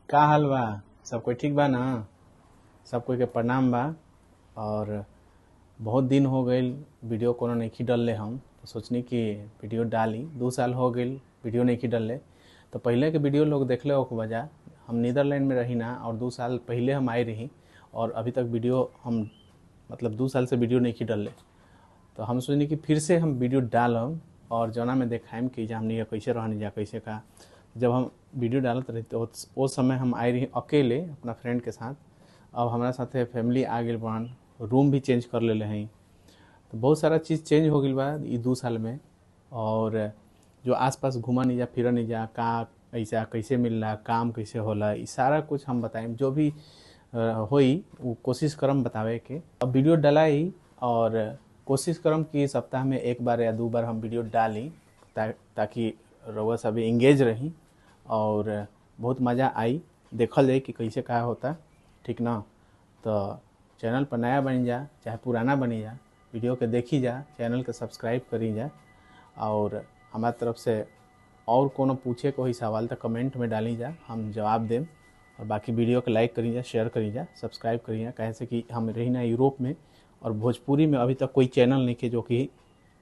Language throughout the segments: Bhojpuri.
का हाल बा? सब कोई ठीक बा ना? सब कोई के प्रणाम बा। और बहुत दिन हो गई वीडियो कोनो नहीं डलले, हम तो सोचनी कि वीडियो डाली। 2 साल हो गई वीडियो नहीं डलले। तो पहले के वीडियो लोग देखले हो वजह हम नीदरलैंड में रही ना, और 2 साल पहले हम आई रही और अभी तक वीडियो हम मतलब 2 साल से वीडियो नहीं डलले। तो हम सोचनी कि फिर से हम वीडियो डालम और जना में देखाएम कि हमने कैसे रहनी जा कैसे का। जब हम वीडियो डालते रही तो उस समय हम आई रही अकेले अपना फ्रेंड के साथ। अब हमारा साथे फैमिली आ गई बन, रूम भी चेंज कर ले हैं। तो बहुत सारा चीज़ चेंज हो गई बा ये 2 साल में। और जो आसपास घूमा नहीं जा फिर नहीं जा का ऐसा कैसे मिल रहा, काम कैसे होला, ये सारा कुछ हम बताएं। जो भी होई वो कोशिश करम बतावे के। अब वीडियो डलाई और कोशिश करम कि सप्ताह में 1 बार या 2 बार हम वीडियो डाली ताकि रउआ सभी इंगेज रही और बहुत मज़ा आई। देखल जाए कि कैसे क्या होता, ठीक ना। तो चैनल पर नया बन जा चाहे पुराना बनी जा, वीडियो के देखी जा, चैनल के सब्सक्राइब करी जा। और हमारे तरफ से और कोनो पूछे कोई सवाल तो कमेंट में डाली जा, हम जवाब दें। और बाकी वीडियो को लाइक करी जा, शेयर करी जा, सब्सक्राइब करी जा। कैसे कि हम रही ना यूरोप में और भोजपुरी में अभी तक कोई चैनल नहीं के जो कि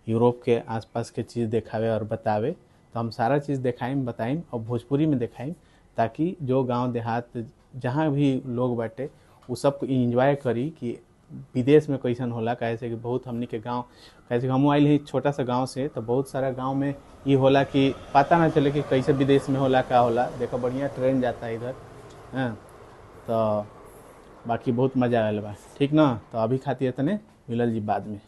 यूरोप के आसपास के चीज़ दिखावे और बतावे। तो हम सारा चीज़ दिखाएं बताएं और भोजपुरी में दिखाएं, ताकि जो गांव देहात जहाँ भी लोग बाटे वो सब इंजॉय करी कि विदेश में कैसन होला। कैसे कि बहुत हमनी के गांव, कैसे हम आइल ही छोटा सा गांव से, तो बहुत सारा गांव में ये होला कि पता ना चले कि कैसे विदेश में होला का होला। देखो बढ़िया ट्रेन जाता है इधर। हाँ, तो बाकी बहुत मज़ा आयल बा, ठीक ना। तो अभी खातिर इतने, मिलल जी बाद में।